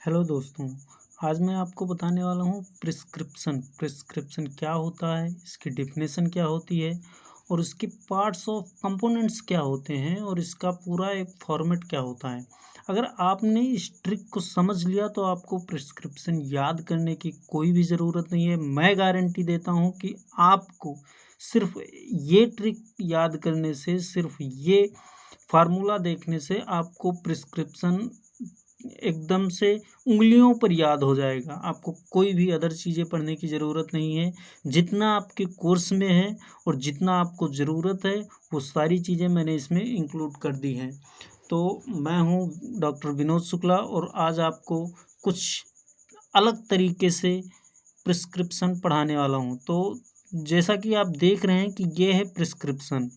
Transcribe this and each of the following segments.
Hello दोस्तों, आज मैं आपको बताने वाला हूँ प्रिस्क्रिप्शन क्या होता है, इसकी डेफिनेशन क्या होती है और उसके पार्ट्स ऑफ कंपोनेंट्स क्या होते हैं और इसका पूरा एक फॉर्मेट क्या होता है। अगर आपने इस ट्रिक को समझ लिया तो आपको प्रिस्क्रिप्शन याद करने की कोई भी ज़रूरत नहीं है। मैं गारंटी देता हूँ कि आपको सिर्फ ये ट्रिक याद करने से, सिर्फ ये फार्मूला देखने से आपको प्रिस्क्रिप्शन एकदम से उँगलियों पर याद हो जाएगा। आपको कोई भी अदर चीज़ें पढ़ने की ज़रूरत नहीं है। जितना आपके कोर्स में है और जितना आपको ज़रूरत है, वो सारी चीज़ें मैंने इसमें इंक्लूड कर दी हैं। तो मैं हूँ डॉक्टर विनोद शुक्ला और आज आपको कुछ अलग तरीके से प्रिस्क्रिप्शन पढ़ाने वाला हूँ। तो जैसा कि आप देख रहे हैं कि ये है प्रिस्क्रिप्शन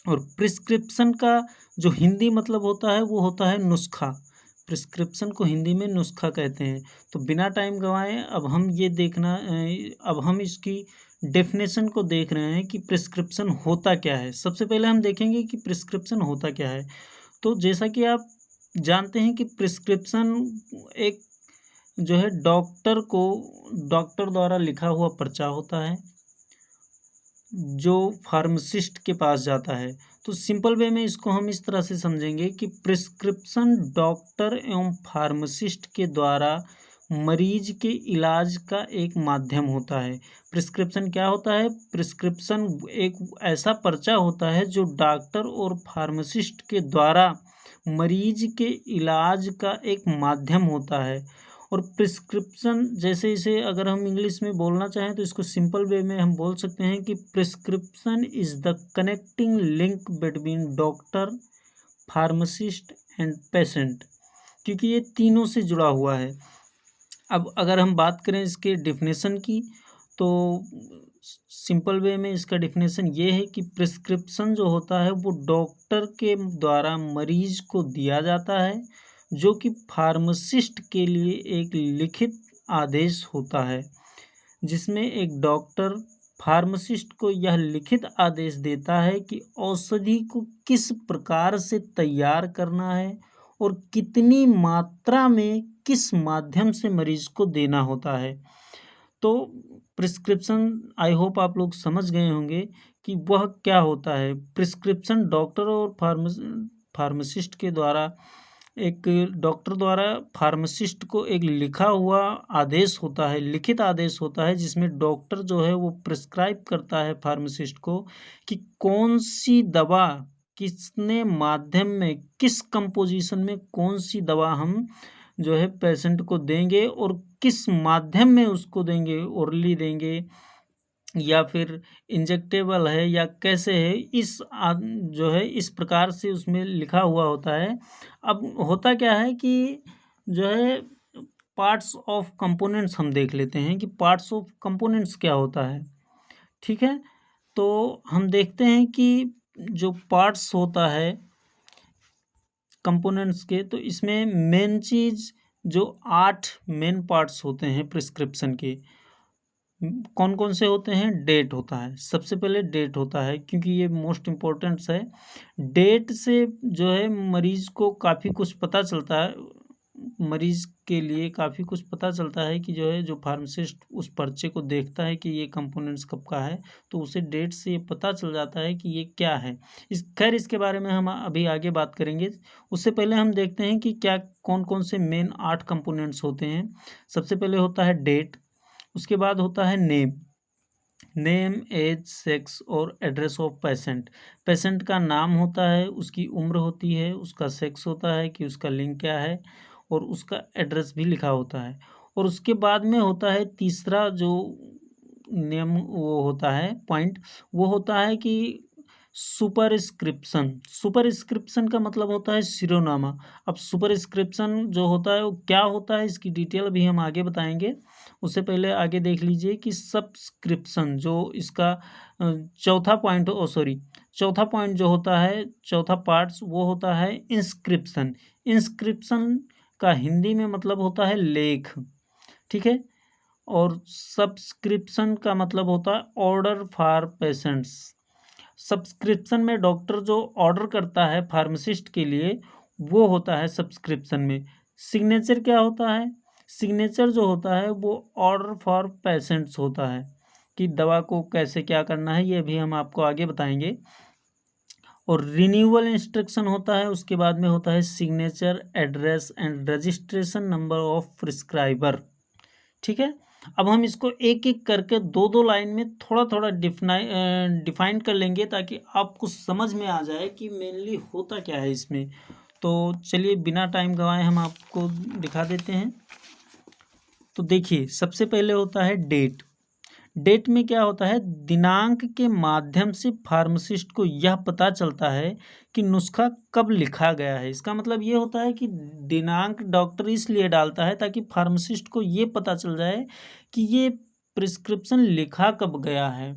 और प्रिस्क्रिप्शन का जो हिंदी मतलब होता है, वो होता है नुस्खा। प्रिस्क्रिप्शन को हिंदी में नुस्खा कहते हैं। तो बिना टाइम गँवाए अब हम इसकी डेफ़िनेशन को देख रहे हैं कि प्रिस्क्रिप्शन होता क्या है। सबसे पहले हम देखेंगे कि प्रिस्क्रिप्शन होता क्या है। तो जैसा कि आप जानते हैं कि प्रिस्क्रिप्शन एक जो है डॉक्टर द्वारा लिखा हुआ पर्चा होता है, जो फार्मासिस्ट के पास जाता है। तो सिंपल वे में इसको हम इस तरह से समझेंगे कि प्रिस्क्रिप्शन डॉक्टर एवं फार्मासिस्ट के द्वारा मरीज के इलाज का एक माध्यम होता है। प्रिस्क्रिप्शन क्या होता है? प्रिस्क्रिप्शन एक ऐसा पर्चा होता है जो डॉक्टर और फार्मासिस्ट के द्वारा मरीज के इलाज का एक माध्यम होता है। और प्रिस्क्रिप्शन जैसे इसे अगर हम इंग्लिश में बोलना चाहें तो इसको सिंपल वे में हम बोल सकते हैं कि prescription is the connecting link between doctor, pharmacist and patient, क्योंकि ये तीनों से जुड़ा हुआ है। अब अगर हम बात करें इसके डेफिनेशन की, तो सिंपल वे में इसका डेफिनेशन ये है कि प्रिस्क्रिप्शन जो होता है वो डॉक्टर के द्वारा मरीज को दिया जाता है, जो कि फार्मासिस्ट के लिए एक लिखित आदेश होता है, जिसमें एक डॉक्टर फार्मासिस्ट को यह लिखित आदेश देता है कि औषधि को किस प्रकार से तैयार करना है और कितनी मात्रा में किस माध्यम से मरीज को देना होता है। तो प्रिस्क्रिप्शन आई होप आप लोग समझ गए होंगे कि वह क्या होता है। प्रिस्क्रिप्शन डॉक्टर और फार्मासिस्ट के द्वारा एक डॉक्टर द्वारा फार्मासिस्ट को एक लिखा हुआ आदेश होता है, लिखित आदेश होता है, जिसमें डॉक्टर जो है वो प्रिस्क्राइब करता है फार्मासिस्ट को कि कौन सी दवा कितने माध्यम में, किस कंपोजिशन में कौन सी दवा हम जो है पेशेंट को देंगे और किस माध्यम में उसको देंगे, ओरली देंगे या फिर इंजेक्टेबल है या कैसे है, जो है इस प्रकार से उसमें लिखा हुआ होता है। अब होता क्या है कि जो है पार्ट्स ऑफ कंपोनेंट्स हम देख लेते हैं कि पार्ट्स ऑफ कंपोनेंट्स क्या होता है। ठीक है, तो हम देखते हैं कि जो पार्ट्स होता है कंपोनेंट्स के, तो इसमें मेन चीज़ जो 8 मेन पार्ट्स होते हैं प्रिस्क्रिप्शन के, कौन कौन से होते हैं? डेट होता है, सबसे पहले डेट होता है, क्योंकि ये मोस्ट इम्पोर्टेंट्स है। डेट से जो है मरीज को काफ़ी कुछ पता चलता है, मरीज के लिए काफ़ी कुछ पता चलता है कि जो है जो फार्मासिस्ट उस पर्चे को देखता है कि ये कंपोनेंट्स कब का है, तो उसे डेट से ये पता चल जाता है कि ये क्या है। खैर इसके बारे में हम अभी आगे बात करेंगे। उससे पहले हम देखते हैं कि क्या कौन कौन से मेन 8 कंपोनेंट्स होते हैं। सबसे पहले होता है डेट, उसके बाद होता है नेम, एज, सेक्स और एड्रेस ऑफ पेशेंट। पेशेंट का नाम होता है, उसकी उम्र होती है, उसका सेक्स होता है कि उसका लिंग क्या है और उसका एड्रेस भी लिखा होता है। और उसके बाद में होता है तीसरा जो नेम वो होता है पॉइंट, वो होता है कि सुपरस्क्रिप्शन का मतलब होता है शिरोनामा। अब सुपरस्क्रिप्शन जो होता है वो क्या होता है, इसकी डिटेल भी हम आगे बताएंगे। उससे पहले आगे देख लीजिए कि सब्सक्रिप्शन जो इसका चौथा पॉइंट जो होता है, चौथा पार्ट्स, वो होता है इंस्क्रिप्शन। इंस्क्रिप्शन का हिंदी में मतलब होता है लेख। ठीक है, और सब्सक्रिप्शन का मतलब होता है ऑर्डर फॉर पेशेंट्स। सब्सक्रिप्शन में डॉक्टर जो ऑर्डर करता है फार्मासिस्ट के लिए, वो होता है सब्सक्रिप्शन में। सिग्नेचर क्या होता है? सिग्नेचर जो होता है वो ऑर्डर फॉर पेशेंट्स होता है, कि दवा को कैसे क्या करना है, ये भी हम आपको आगे बताएंगे। और रिन्यूअल इंस्ट्रक्शन होता है, उसके बाद में होता है signature, address and registration number of prescriber. ठीक है, अब हम इसको एक एक करके दो दो लाइन में थोड़ा थोड़ा डिफाइन कर लेंगे, ताकि आपको समझ में आ जाए कि मेनली होता क्या है इसमें। तो चलिए बिना टाइम गंवाए हम आपको दिखा देते हैं। तो देखिए, सबसे पहले होता है डेट। डेट में क्या होता है? दिनांक के माध्यम से फार्मासिस्ट को यह पता चलता है कि नुस्खा कब लिखा गया है। इसका मतलब ये होता है कि दिनांक डॉक्टर इसलिए डालता है ताकि फार्मासिस्ट को ये पता चल जाए कि ये प्रिस्क्रिप्शन लिखा कब गया है,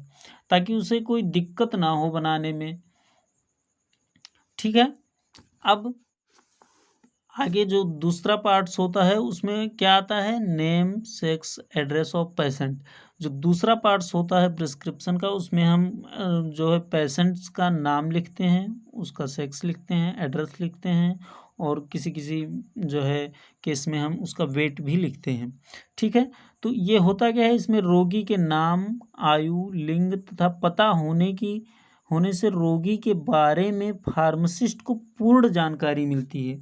ताकि उसे कोई दिक्कत ना हो बनाने में। ठीक है, अब आगे जो दूसरा पार्ट्स होता है उसमें क्या आता है? Name, sex, address of patient. जो दूसरा पार्ट्स होता है प्रिस्क्रिप्शन का, उसमें हम जो है पेशेंट्स का नाम लिखते हैं, उसका सेक्स लिखते हैं, एड्रेस लिखते हैं, और किसी किसी जो है केस में हम उसका वेट भी लिखते हैं। ठीक है, तो ये होता क्या है? इसमें रोगी के नाम, आयु, लिंग तथा पता होने से रोगी के बारे में फार्मासिस्ट को पूर्ण जानकारी मिलती है।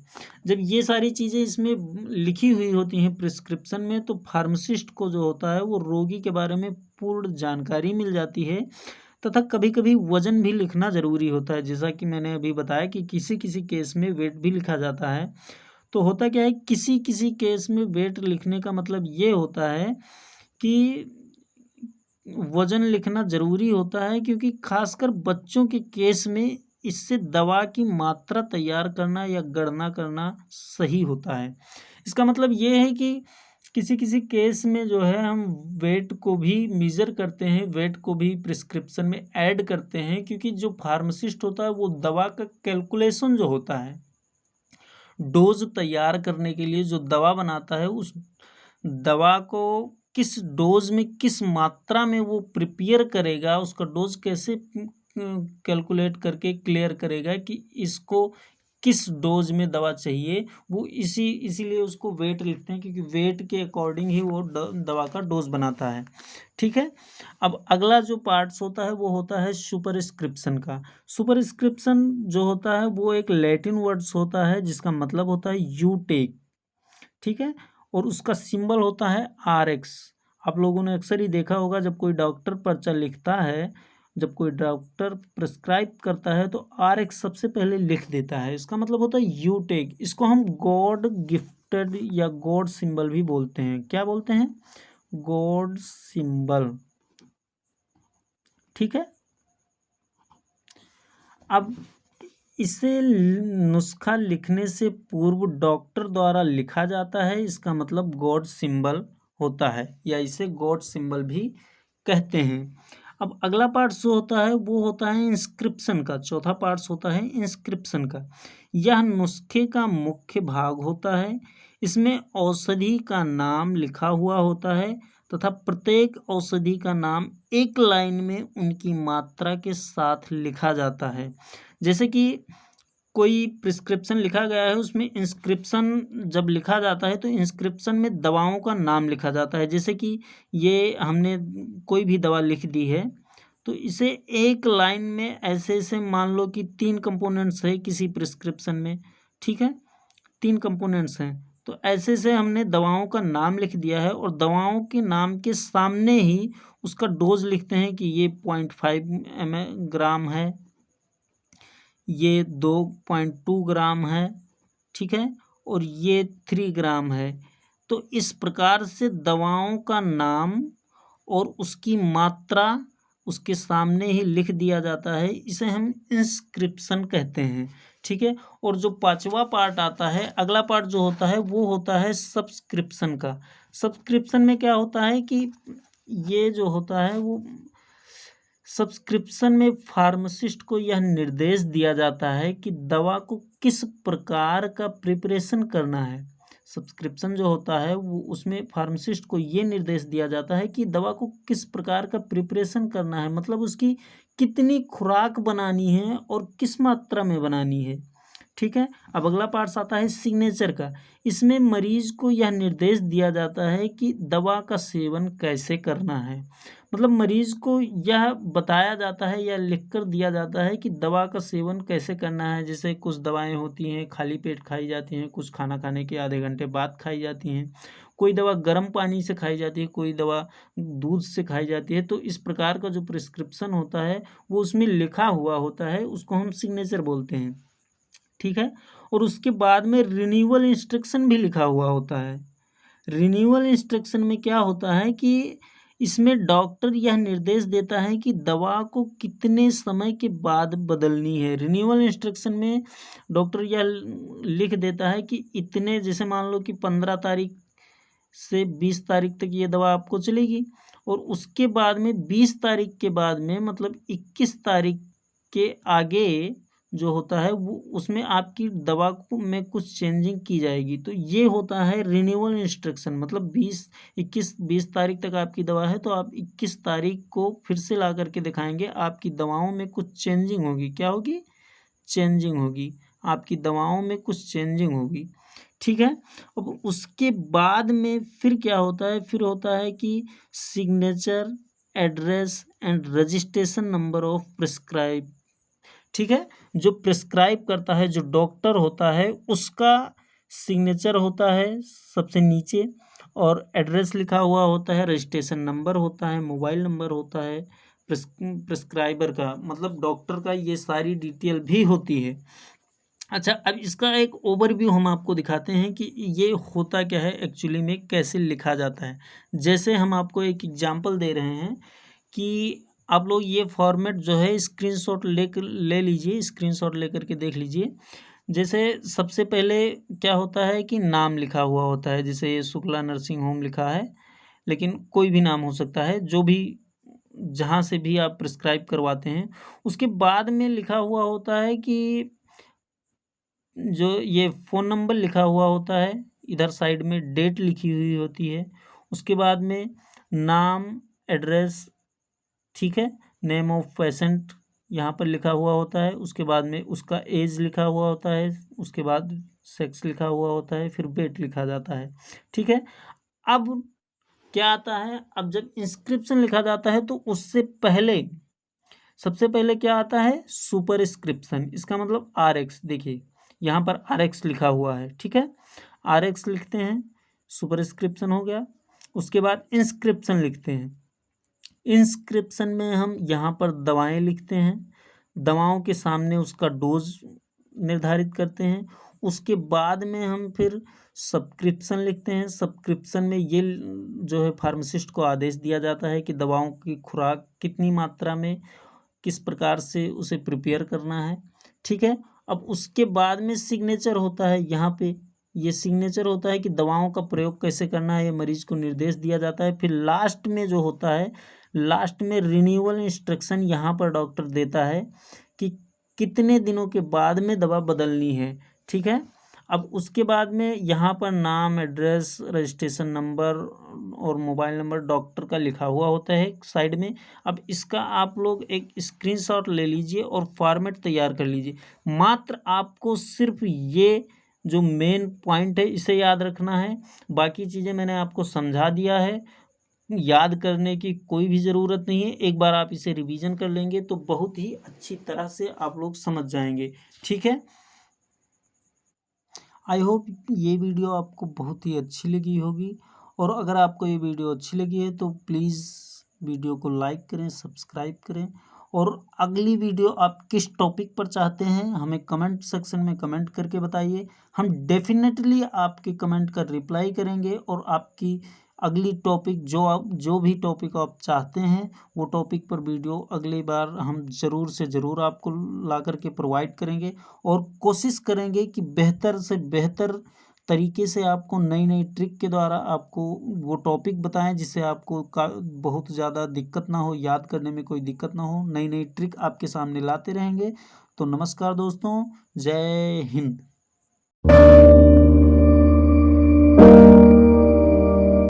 जब ये सारी चीज़ें इसमें लिखी हुई होती हैं प्रिस्क्रिप्शन में, तो फार्मासिस्ट को जो होता है वो रोगी के बारे में पूर्ण जानकारी मिल जाती है। तथा कभी कभी वजन भी लिखना ज़रूरी होता है, जैसा कि मैंने अभी बताया कि किसी किसी केस में वेट भी लिखा जाता है। तो होता क्या है, किसी किसी केस में वेट लिखने का मतलब ये होता है कि वजन लिखना ज़रूरी होता है, क्योंकि खासकर बच्चों के केस में इससे दवा की मात्रा तैयार करना या गणना करना सही होता है। इसका मतलब ये है कि किसी किसी केस में जो है हम वेट को भी मेज़र करते हैं, वेट को भी प्रिस्क्रिप्शन में ऐड करते हैं, क्योंकि जो फार्मासिस्ट होता है वो दवा का कैलकुलेशन जो होता है, डोज तैयार करने के लिए जो दवा बनाता है, उस दवा को किस डोज में, किस मात्रा में वो प्रिपेयर करेगा, उसका डोज कैसे कैलकुलेट करके क्लियर करेगा कि इसको किस डोज में दवा चाहिए, वो इसीलिए उसको वेट लिखते हैं, क्योंकि वेट के अकॉर्डिंग ही वो दवा का डोज बनाता है। ठीक है, अब अगला जो पार्ट्स होता है वो होता है सुपरस्क्रिप्शन का। सुपरस्क्रिप्शन जो होता है वो एक लैटिन वर्ड्स होता है, जिसका मतलब होता है यू टेक। ठीक है, और उसका सिंबल होता है RX। आप लोगों ने अक्सर ही देखा होगा, जब कोई डॉक्टर पर्चा लिखता है, जब कोई डॉक्टर प्रिस्क्राइब करता है, तो RX सबसे पहले लिख देता है। इसका मतलब होता है यू टेक। इसको हम गॉड गिफ्टेड या गॉड सिंबल भी बोलते हैं। क्या बोलते हैं? God symbol. ठीक है, अब इसे नुस्खा लिखने से पूर्व डॉक्टर द्वारा लिखा जाता है, इसका मतलब गॉड सिंबल होता है, या इसे गॉड सिंबल भी कहते हैं। अब अगला पार्ट जो होता है वो होता है इंस्क्रिप्शन का। चौथा पार्ट होता है इंस्क्रिप्शन का। यह नुस्खे का मुख्य भाग होता है। इसमें औषधि का नाम लिखा हुआ होता है, तथा प्रत्येक औषधि का नाम एक लाइन में उनकी मात्रा के साथ लिखा जाता है। जैसे कि कोई प्रिस्क्रिप्शन लिखा गया है, उसमें इंस्क्रिप्शन जब लिखा जाता है तो इंस्क्रिप्शन में दवाओं का नाम लिखा जाता है। जैसे कि ये हमने कोई भी दवा लिख दी है, तो इसे एक लाइन में ऐसे ऐसे मान लो कि 3 कंपोनेंट्स है किसी प्रिस्क्रिप्शन में। ठीक है, 3 कंपोनेंट्स हैं, तो ऐसे से हमने दवाओं का नाम लिख दिया है, और दवाओं के नाम के सामने ही उसका डोज लिखते हैं कि ये 0.5 ग्राम है, ये 2.2 ग्राम है। ठीक है, और ये 3 ग्राम है। तो इस प्रकार से दवाओं का नाम और उसकी मात्रा उसके सामने ही लिख दिया जाता है। इसे हम इंस्क्रिप्शन कहते हैं। ठीक है, और जो 5वां पार्ट आता है, अगला पार्ट जो होता है वो होता है सब्सक्रिप्शन का। सब्सक्रिप्शन में क्या होता है कि ये जो होता है वो सब्सक्रिप्शन में फार्मासिस्ट को यह निर्देश दिया जाता है कि दवा को किस प्रकार का प्रिपरेशन करना है। सब्सक्रिप्शन जो होता है वो उसमें फार्मासिस्ट को ये निर्देश दिया जाता है कि दवा को किस प्रकार का प्रिपरेशन करना है, मतलब उसकी कितनी खुराक बनानी है और किस मात्रा में बनानी है। ठीक है। अब अगला पार्ट आता है सिग्नेचर का। इसमें मरीज को यह निर्देश दिया जाता है कि दवा का सेवन कैसे करना है। मतलब मरीज को यह बताया जाता है या लिखकर दिया जाता है कि दवा का सेवन कैसे करना है। जैसे कुछ दवाएं होती हैं खाली पेट खाई जाती हैं, कुछ खाना खाने के आधे घंटे बाद खाई जाती हैं, कोई दवा गर्म पानी से खाई जाती है, कोई दवा दूध से खाई जाती है। तो इस प्रकार का जो प्रिस्क्रिप्शन होता है वो उसमें लिखा हुआ होता है, उसको हम सिग्नेचर बोलते हैं। ठीक है। और उसके बाद में रिन्यूअल इंस्ट्रक्शन भी लिखा हुआ होता है। रिन्यूअल इंस्ट्रक्शन में क्या होता है कि इसमें डॉक्टर यह निर्देश देता है कि दवा को कितने समय के बाद बदलनी है। रिन्यूअल इंस्ट्रक्शन में डॉक्टर यह लिख देता है कि इतने, जैसे मान लो कि 15 तारीख से 20 तारीख तक ये दवा आपको चलेगी, और उसके बाद में 20 तारीख के बाद में मतलब 21 तारीख के आगे जो होता है वो उसमें आपकी दवा को में कुछ चेंजिंग की जाएगी। तो ये होता है रिन्यूअल इंस्ट्रक्शन। मतलब 20 तारीख तक आपकी दवा है तो आप 21 तारीख को फिर से ला करके दिखाएंगे, आपकी दवाओं में कुछ चेंजिंग होगी। क्या होगी? चेंजिंग होगी। आपकी दवाओं में कुछ चेंजिंग होगी। ठीक है। अब उसके बाद में फिर क्या होता है? फिर होता है कि signature, address and registration number of prescribe. ठीक है। जो प्रिस्क्राइब करता है, जो डॉक्टर होता है, उसका सिग्नेचर होता है सबसे नीचे, और एड्रेस लिखा हुआ होता है, रजिस्ट्रेशन नंबर होता है, मोबाइल नंबर होता है प्रिस्क्राइबर का, मतलब डॉक्टर का, ये सारी डिटेल भी होती है। अच्छा, अब इसका एक ओवरव्यू हम आपको दिखाते हैं कि ये होता क्या है एक्चुअली में, कैसे लिखा जाता है। जैसे हम आपको एक एग्जांपल दे रहे हैं कि आप लोग ये फॉर्मेट जो है स्क्रीनशॉट ले लीजिए, स्क्रीनशॉट लेकर के देख लीजिए। जैसे सबसे पहले क्या होता है कि नाम लिखा हुआ होता है, जैसे ये शुक्ला नर्सिंग होम लिखा है, लेकिन कोई भी नाम हो सकता है, जो भी जहाँ से भी आप प्रिस्क्राइब करवाते हैं। उसके बाद में लिखा हुआ होता है कि जो ये फ़ोन नंबर लिखा हुआ होता है, इधर साइड में डेट लिखी हुई होती है। उसके बाद में नाम, एड्रेस, ठीक है, नेम ऑफ पेशेंट यहाँ पर लिखा हुआ होता है। उसके बाद में उसका एज लिखा हुआ होता है, उसके बाद सेक्स लिखा हुआ होता है, फिर वेट लिखा जाता है। ठीक है। अब क्या आता है? अब जब इंस्क्रिप्शन लिखा जाता है तो उससे पहले सबसे पहले क्या आता है? सुपरस्क्रिप्शन। इसका मतलब RX। देखिए यहाँ पर RX लिखा हुआ है। ठीक है। RX लिखते हैं, सुपरस्क्रिप्शन हो गया। उसके बाद इंस्क्रिप्शन लिखते हैं। इंस्क्रिप्शन में हम यहाँ पर दवाएं लिखते हैं, दवाओं के सामने उसका डोज निर्धारित करते हैं। उसके बाद में हम फिर सब्सक्रिप्शन लिखते हैं। सब्सक्रिप्शन में ये जो है फार्मासिस्ट को आदेश दिया जाता है कि दवाओं की खुराक कितनी मात्रा में, किस प्रकार से उसे प्रिपेयर करना है। ठीक है। अब उसके बाद में सिग्नेचर होता है। यहाँ पे ये सिग्नेचर होता है कि दवाओं का प्रयोग कैसे करना है, ये मरीज को निर्देश दिया जाता है। फिर लास्ट में जो होता है, लास्ट में रिन्यूअल इंस्ट्रक्शन यहाँ पर डॉक्टर देता है कि कितने दिनों के बाद में दवा बदलनी है। ठीक है। अब उसके बाद में यहाँ पर नाम, एड्रेस, रजिस्ट्रेशन नंबर और मोबाइल नंबर डॉक्टर का लिखा हुआ होता है साइड में। अब इसका आप लोग एक स्क्रीनशॉट ले लीजिए और फॉर्मेट तैयार कर लीजिए। मात्र आपको सिर्फ ये जो मेन पॉइंट है इसे याद रखना है। बाकी चीज़ें मैंने आपको समझा दिया है, याद करने की कोई भी ज़रूरत नहीं है। एक बार आप इसे रिवीजन कर लेंगे तो बहुत ही अच्छी तरह से आप लोग समझ जाएंगे। ठीक है। आई होप ये वीडियो आपको बहुत ही अच्छी लगी होगी, और अगर आपको ये वीडियो अच्छी लगी है तो प्लीज़ वीडियो को लाइक करें, सब्सक्राइब करें, और अगली वीडियो आप किस टॉपिक पर चाहते हैं हमें कमेंट सेक्शन में कमेंट करके बताइए। हम डेफिनेटली आपके कमेंट का रिप्लाई करेंगे, और आपकी अगली टॉपिक जो भी टॉपिक आप चाहते हैं वो टॉपिक पर वीडियो अगली बार हम ज़रूर से ज़रूर आपको ला करके प्रोवाइड करेंगे, और कोशिश करेंगे कि बेहतर से बेहतर तरीके से आपको नई नई ट्रिक के द्वारा आपको वो टॉपिक बताएं जिससे आपको बहुत ज़्यादा दिक्कत ना हो, याद करने में कोई दिक्कत ना हो। नई नई ट्रिक आपके सामने लाते रहेंगे। तो नमस्कार दोस्तों, जय हिंद।